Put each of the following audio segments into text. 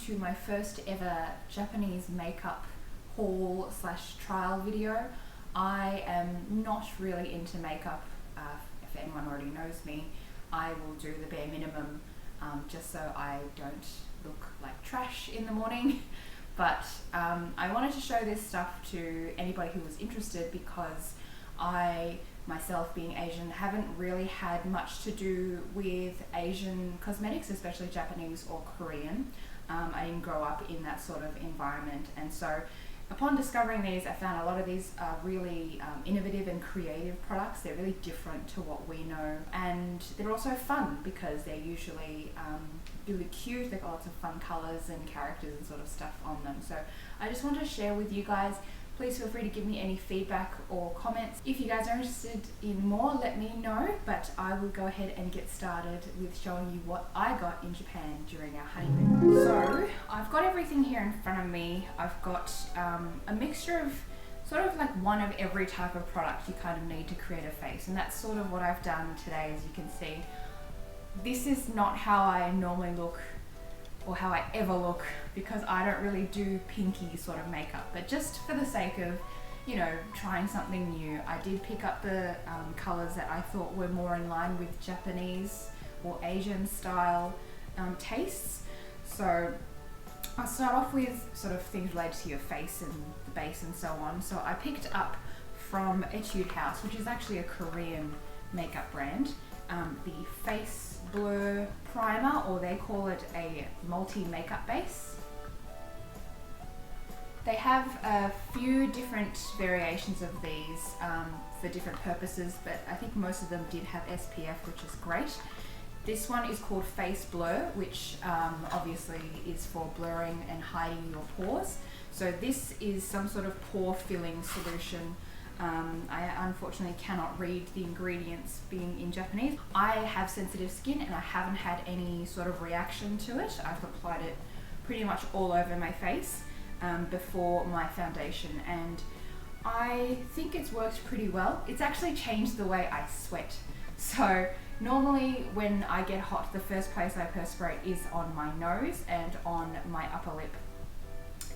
to my first ever Japanese makeup haul slash trial video. I am not really into makeup. If anyone already knows me, I will do the bare minimum just so I don't look like trash in the morning. But I wanted to show this stuff to anybody who was interested because I, myself being Asian, haven't really had much to do with Asian cosmetics, especially Japanese or Korean. I didn't grow up in that sort of environment, and so upon discovering these, I found a lot of these are really innovative and creative products. They're really different to what we know, and they're also fun because they're usually really cute. They've got lots of fun colours and characters and sort of stuff on them. So I just want to share with you guys. Please feel free to give me any feedback or comments. If you guys are interested in more, let me know, but I will go ahead and get started with showing you what I got in Japan during our honeymoon. So I've got everything here in front of me. I've got a mixture of sort of like one of every type of product you kind of need to create a face, and that's sort of what I've done today. As you can see, this is not how I normally look or how I ever look, because I don't really do pinky sort of makeup, but just for the sake of, you know, trying something new, I did pick up the colours that I thought were more in line with Japanese or Asian style tastes. So I'll start off with sort of things related to your face and the base and so on. So I picked up from Etude House, which is actually a Korean makeup brand, the Face Blur Primer, or they call it a multi makeup base. They have a few different variations of these for different purposes, but I think most of them did have SPF, which is great. This one is called Face Blur, which obviously is for blurring and hiding your pores. So this is some sort of pore filling solution. I unfortunately cannot read the ingredients being in Japanese. I have sensitive skin and I haven't had any sort of reaction to it. I've applied it pretty much all over my face before my foundation, and I think it's worked pretty well. It's actually changed the way I sweat. So normally when I get hot, the first place I perspirate is on my nose and on my upper lip.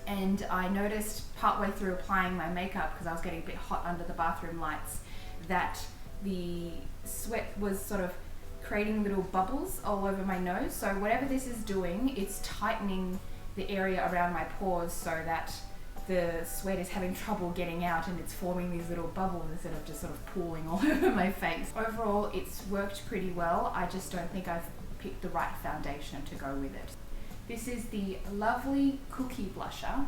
And I noticed partway through applying my makeup, because I was getting a bit hot under the bathroom lights, that the sweat was sort of creating little bubbles all over my nose. So whatever this is doing, it's tightening the area around my pores so that the sweat is having trouble getting out and it's forming these little bubbles instead of just sort of pooling all over my face. Overall, it's worked pretty well. I just don't think I've picked the right foundation to go with it. This is the Lovely Cookie Blusher,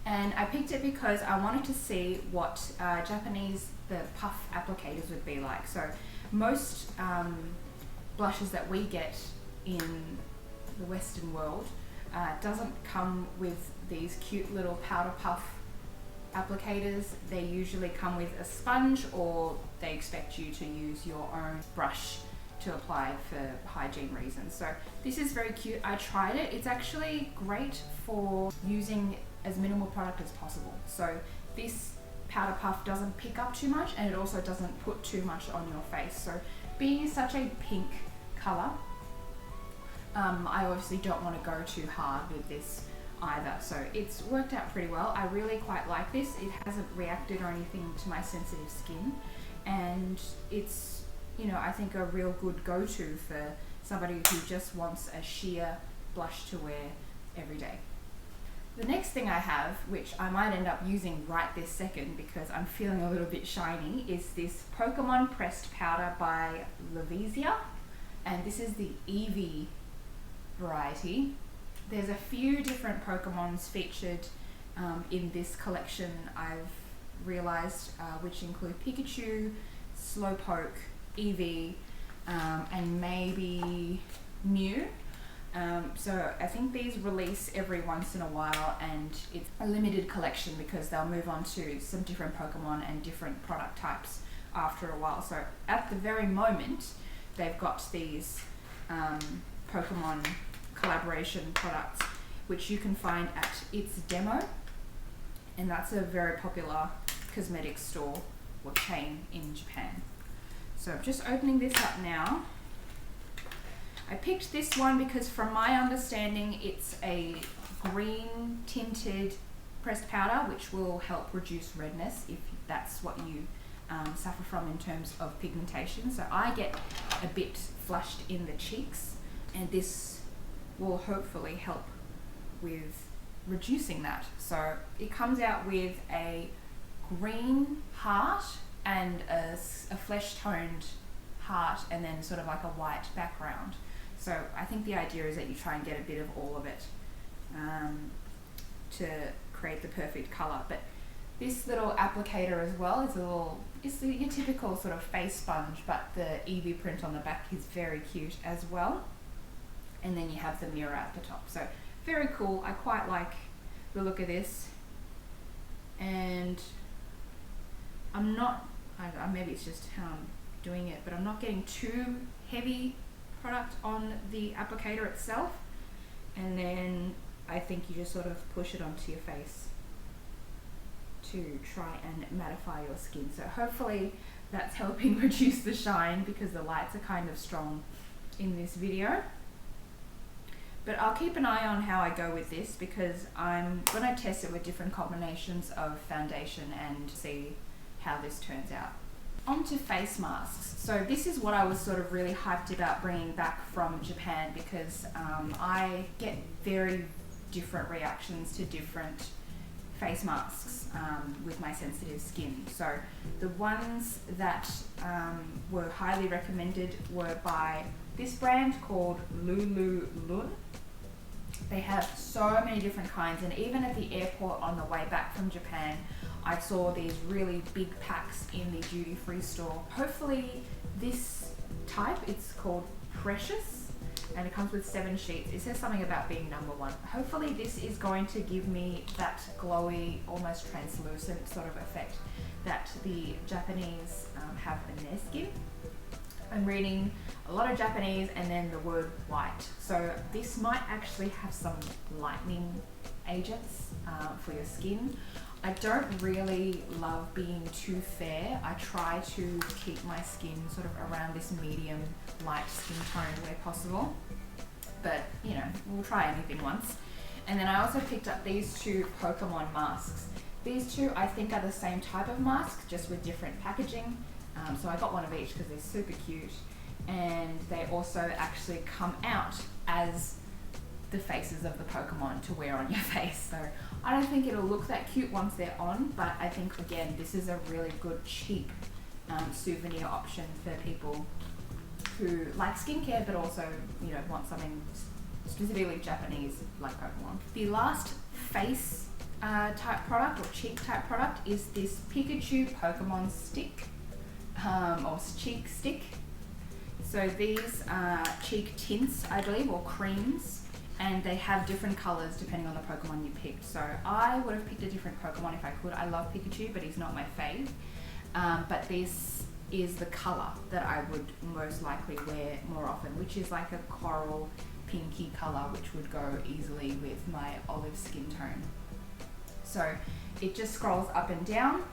and I picked it because I wanted to see what the puff applicators would be like. So most blushes that we get in the Western world doesn't come with these cute little powder puff applicators. They usually come with a sponge, or they expect you to use your own brush to apply for hygiene reasons. So this is very cute. I tried it. It's actually great for using as minimal product as possible. So this powder puff doesn't pick up too much, and it also doesn't put too much on your face. So being such a pink color, I obviously don't want to go too hard with this either. So it's worked out pretty well. I really quite like this. It hasn't reacted or anything to my sensitive skin, and it's, you know, I think a real good go-to for somebody who just wants a sheer blush to wear every day. The next thing I have, which I might end up using right this second because I'm feeling a little bit shiny, is this Pokemon Pressed Powder by Lavisia, and this is the Eevee variety. There's a few different Pokemons featured in this collection, I've realized, which include Pikachu, Slowpoke, Eevee, and maybe Mew. So I think these release every once in a while, and it's a limited collection because they'll move on to some different Pokemon and different product types after a while. So at the very moment, they've got these Pokemon collaboration products, which you can find at It's Demo, and that's a very popular cosmetics store or chain in Japan. So I'm just opening this up now. I picked this one because from my understanding it's a green tinted pressed powder, which will help reduce redness if that's what you suffer from in terms of pigmentation. So I get a bit flushed in the cheeks, and this will hopefully help with reducing that. So it comes out with a green heart and a flesh toned heart, and then sort of like a white background. So I think the idea is that you try and get a bit of all of it to create the perfect color. But this little applicator as well is your typical sort of face sponge, but the Eevee print on the back is very cute as well. And then you have the mirror at the top. So very cool. I quite like the look of this. And I'm not, maybe it's just how I'm doing it, but I'm not getting too heavy product on the applicator itself. And then I think you just sort of push it onto your face to try and mattify your skin. So hopefully that's helping reduce the shine, because the lights are kind of strong in this video. But I'll keep an eye on how I go with this, because I'm going to test it with different combinations of foundation and see how this turns out. On to face masks. So this is what I was sort of really hyped about bringing back from Japan, because I get very different reactions to different face masks with my sensitive skin. So the ones that were highly recommended were by this brand called Lululun. They have so many different kinds, and even at the airport on the way back from Japan, I saw these really big packs in the duty-free store. Hopefully this type, it's called Precious, and it comes with 7 sheets. It says something about being #1. Hopefully this is going to give me that glowy, almost translucent sort of effect that the Japanese have in their skin. I'm reading a lot of Japanese and then the word white. So this might actually have some lightening agents for your skin. I don't really love being too fair. I try to keep my skin sort of around this medium light skin tone where possible. But you know, we'll try anything once. And then I also picked up these 2 Pokemon masks. These 2 I think are the same type of mask, just with different packaging. So I got one of each because they're super cute, and they also actually come out as the faces of the Pokemon to wear on your face. So I don't think it'll look that cute once they're on, but I think again this is a really good cheap souvenir option for people who like skincare but also, you know, want something specifically Japanese like Pokemon. The last face type product or cheek type product is this Pikachu Pokemon stick. Or cheek stick. So these are cheek tints, I believe, or creams, and they have different colors depending on the Pokemon you picked. So I would have picked a different Pokemon if I could. I love Pikachu, but he's not my fave. But this is the color that I would most likely wear more often, which is like a coral pinky color, which would go easily with my olive skin tone. So it just scrolls up and down,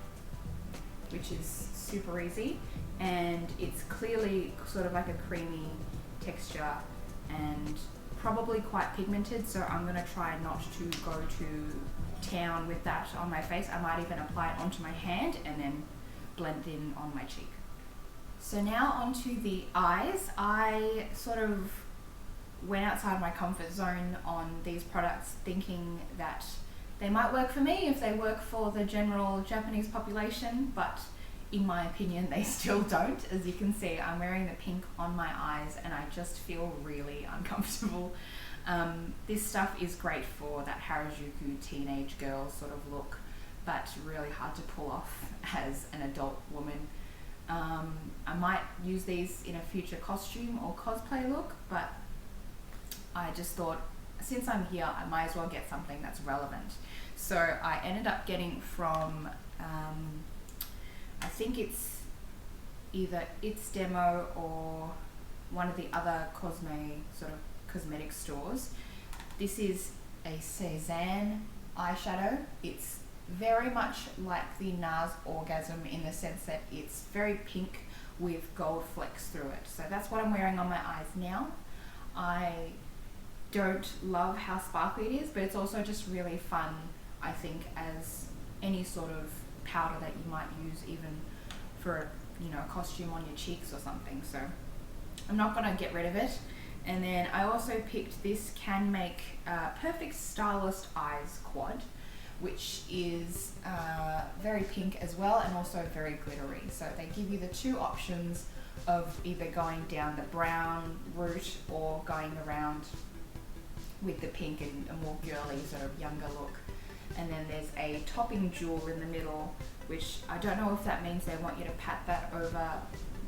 which is super easy, and it's clearly sort of like a creamy texture and probably quite pigmented, so I'm going to try not to go to town with that on my face. I might even apply it onto my hand and then blend in on my cheek. So now onto the eyes. I sort of went outside my comfort zone on these products, thinking that they might work for me if they work for the general Japanese population, but in my opinion they still don't. As you can see, I'm wearing the pink on my eyes and I just feel really uncomfortable. This stuff is great for that Harajuku teenage girl sort of look, but really hard to pull off as an adult woman. I might use these in a future costume or cosplay look, but I just thought, since I'm here, I might as well get something that's relevant. So I ended up getting from, I think it's either It's Demo or one of the other sort of cosmetic stores. This is a Cezanne eyeshadow. It's very much like the NARS Orgasm in the sense that it's very pink with gold flecks through it. So that's what I'm wearing on my eyes now. I don't love how sparkly it is, but it's also just really fun, I think, as any sort of powder that you might use even for, you know, a costume on your cheeks or something. So I'm not going to get rid of it. And then I also picked this Can Make Perfect Stylist Eyes Quad, which is very pink as well and also very glittery. So they give you the two options of either going down the brown route or going around with the pink and a more girly sort of younger look. And then there's a topping jewel in the middle, which I don't know if that means they want you to pat that over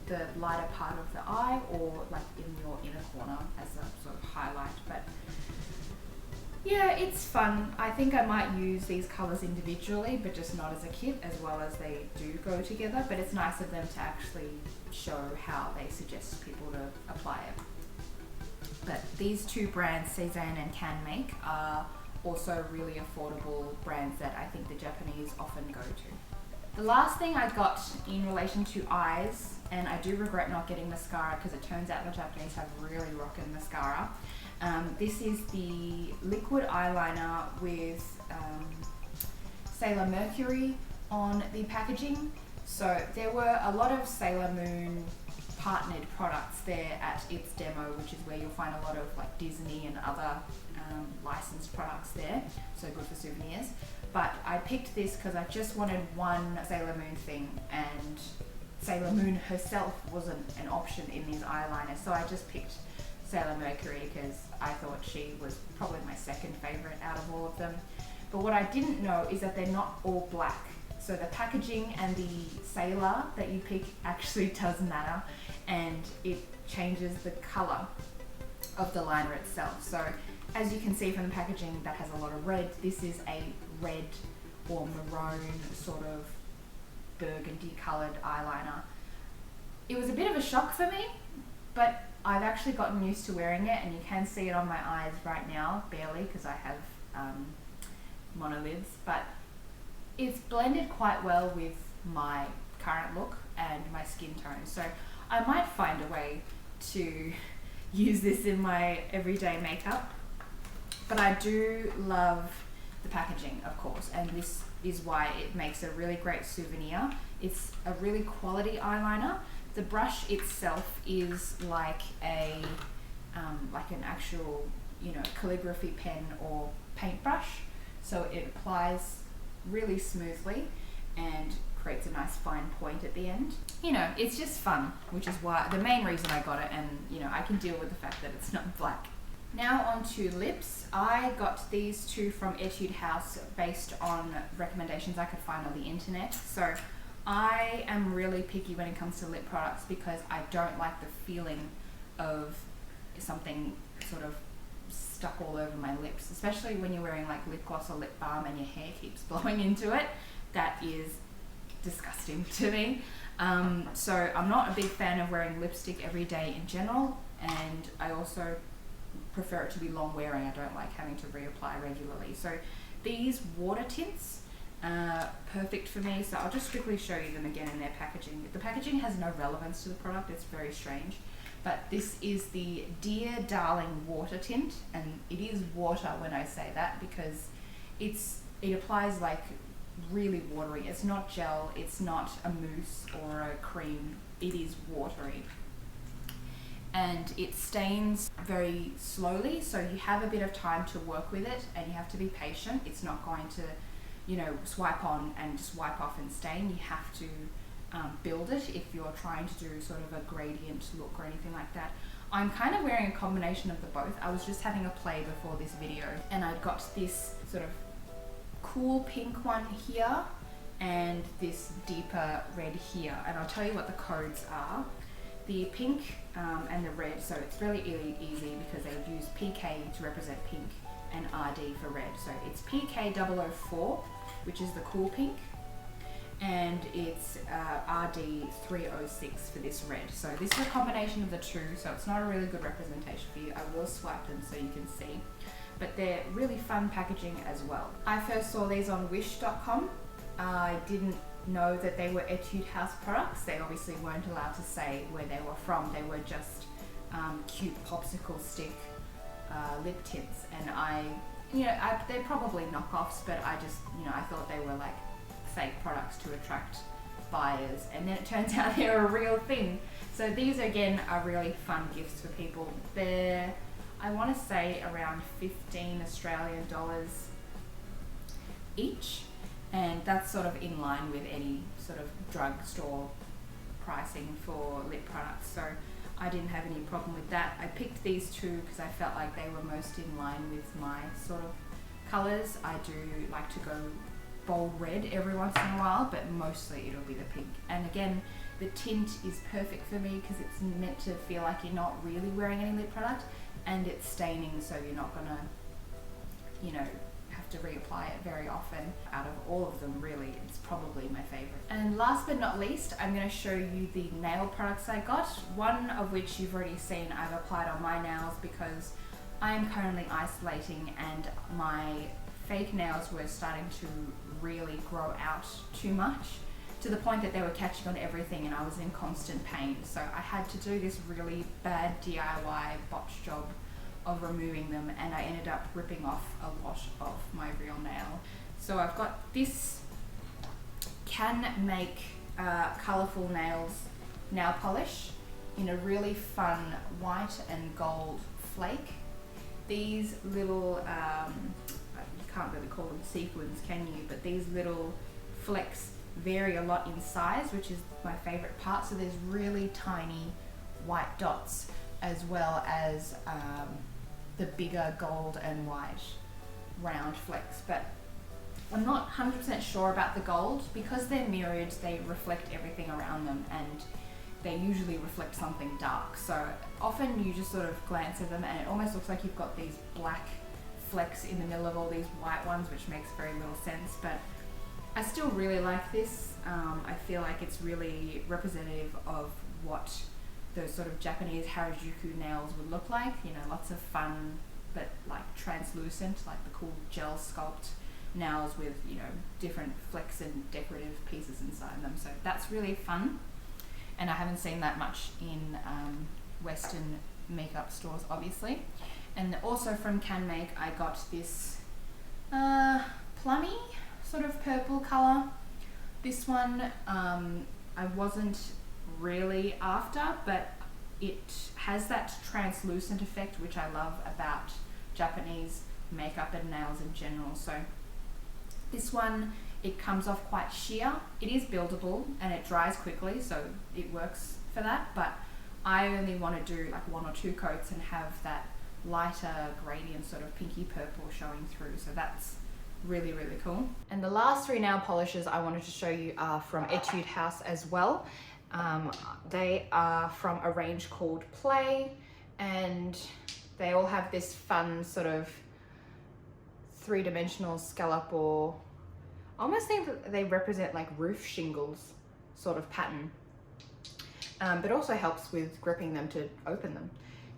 the lighter part of the eye or like in your inner corner as a sort of highlight. But yeah, it's fun. I think I might use these colours individually, but just not as a kit, as well as they do go together. But it's nice of them to actually show how they suggest people to apply it. But these two brands, Cezanne and Can Make, are also really affordable brands that I think the Japanese often go to. The last thing I got in relation to eyes, and I do regret not getting mascara because it turns out the Japanese have really rockin' mascara. This is the liquid eyeliner with Sailor Mercury on the packaging. So there were a lot of Sailor Moon partnered products there at its demo, which is where you'll find a lot of like Disney and other licensed products there, so good for souvenirs. But I picked this because I just wanted one Sailor Moon thing, and Sailor Moon herself wasn't an option in these eyeliners, so I just picked Sailor Mercury because I thought she was probably my second favorite out of all of them. But what I didn't know is that they're not all black. So the packaging and the Sailor that you pick actually does matter, and it changes the color of the liner itself. So as you can see from the packaging that has a lot of red, this is a red or maroon sort of burgundy colored eyeliner. It was a bit of a shock for me, but I've actually gotten used to wearing it, and you can see it on my eyes right now, barely because I have monolids, but it's blended quite well with my current look and my skin tone. So I might find a way to use this in my everyday makeup. But I do love the packaging, of course, and this is why it makes a really great souvenir. It's a really quality eyeliner. The brush itself is like a like an actual, you know, calligraphy pen or paintbrush. So it applies really smoothly and creates a nice fine point at the end. You know, it's just fun, which is why the main reason I got it, and you know, I can deal with the fact that it's not black. Now on to lips. I got these two from Etude House based on recommendations I could find on the internet. So I am really picky when it comes to lip products because I don't like the feeling of something sort of stuck all over my lips, especially when you're wearing like lip gloss or lip balm and your hair keeps blowing into it. That is disgusting to me. So I'm not a big fan of wearing lipstick every day in general, and I also prefer it to be long wearing. I don't like having to reapply regularly. So these water tints are perfect for me. So I'll just quickly show you them again in their packaging. The packaging has no relevance to the product, it's very strange. But this is the Dear Darling water tint, and it is water when I say that because it applies like really watery. It's not gel, it's not a mousse or a cream, it is watery. And it stains very slowly, so you have a bit of time to work with it and you have to be patient. It's not going to, you know, swipe on and just wipe off and stain. You have to build it if you're trying to do sort of a gradient look or anything like that. I'm kind of wearing a combination of the both. I was just having a play before this video, and I got this sort of cool pink one here and this deeper red here, and I'll tell you what the codes are. The pink and the red, so it's really easy because they've used PK to represent pink and RD for red. So it's PK004, which is the cool pink, and it's RD306 for this red. So this is a combination of the two, so it's not a really good representation for you. I will swipe them so you can see, but they're really fun packaging as well. I first saw these on wish.com. I didn't know that they were Etude House products. They obviously weren't allowed to say where they were from. They were just cute popsicle stick lip tints, and they're probably knockoffs, but I just, I thought they were like fake products to attract buyers, and then it turns out they're a real thing. So these again are really fun gifts for people. They're, I want to say, around 15 Australian dollars each, and that's sort of in line with any sort of drugstore pricing for lip products, so I didn't have any problem with that. I picked these two because I felt like they were most in line with my sort of colours. I do like to go bold red every once in a while, but mostly it'll be the pink. And again, the tint is perfect for me because it's meant to feel like you're not really wearing any lip product, and it's staining, so you're not gonna, have to reapply it very often. Out of all of them, really, it's probably my favorite. And last but not least, I'm going to show you the nail products I got, one of which you've already seen I've applied on my nails because I'm currently isolating and my fake nails were starting to really grow out too much, to the point that they were catching on everything and I was in constant pain. So I had to do this really bad DIY botch job of removing them, and I ended up ripping off a lot of my real nail. So I've got this Can Make colourful nails nail polish in a really fun white and gold flake. These little, you can't really call them sequins, can you? But these little flecks vary a lot in size, which is my favourite part. So there's really tiny white dots as well as the bigger gold and white round flecks. But I'm not 100% sure about the gold. Because they're mirrored, they reflect everything around them, and they usually reflect something dark. So often you just sort of glance at them and it almost looks like you've got these black flecks in the middle of all these white ones, which makes very little sense, but I still really like this. I feel like it's really representative of what those sort of Japanese Harajuku nails would look like. Lots of fun, but like translucent, like the cool gel sculpt nails with, different flecks and decorative pieces inside them. So that's really fun. And I haven't seen that much in Western makeup stores, obviously. And also from Can Make, I got this plummy sort of purple colour. This one I wasn't really after, but it has that translucent effect, which I love about Japanese makeup and nails in general. So this one, it comes off quite sheer. It is buildable and it dries quickly, so it works for that, but I only want to do like 1 or 2 coats and have that lighter gradient sort of pinky purple showing through, so that's really, really cool. And the last 3 nail polishes I wanted to show you are from Etude House as well. They are from a range called Play, and they all have this fun sort of 3-dimensional scallop, or I almost think that they represent like roof shingles sort of pattern, but also helps with gripping them to open them.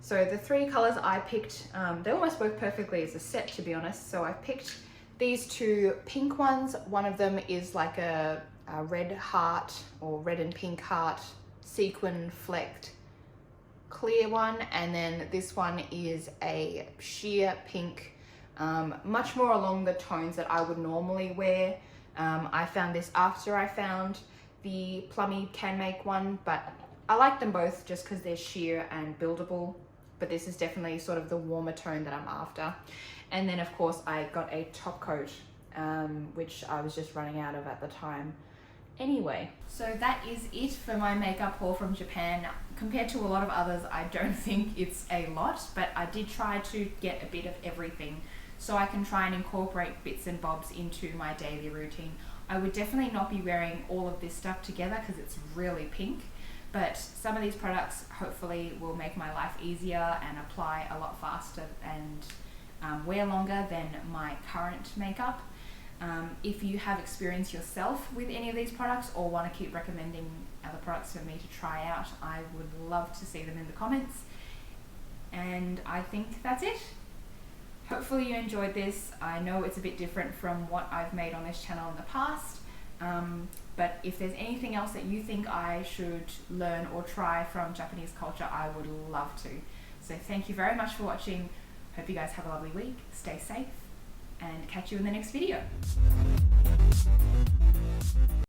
So the 3 colors I picked, they almost work perfectly as a set, to be honest. So I picked these 2 pink ones. One of them is like a red heart, or red and pink heart sequin flecked clear one, and then this one is a sheer pink, much more along the tones that I would normally wear. I found this after I found the plummy Can Make one, but I like them both just because they're sheer and buildable, but this is definitely sort of the warmer tone that I'm after. And then of course I got a top coat, which I was just running out of at the time anyway. So that is it for my makeup haul from Japan. Compared to a lot of others, I don't think it's a lot, but I did try to get a bit of everything so I can try and incorporate bits and bobs into my daily routine. I would definitely not be wearing all of this stuff together because it's really pink, but some of these products hopefully will make my life easier and apply a lot faster and wear longer than my current makeup. If you have experience yourself with any of these products or want to keep recommending other products for me to try out, I would love to see them in the comments. And I think that's it. Hopefully you enjoyed this. I know it's a bit different from what I've made on this channel in the past, But if there's anything else that you think I should learn or try from Japanese culture, I would love to. So thank you very much for watching. Hope you guys have a lovely week. Stay safe and catch you in the next video.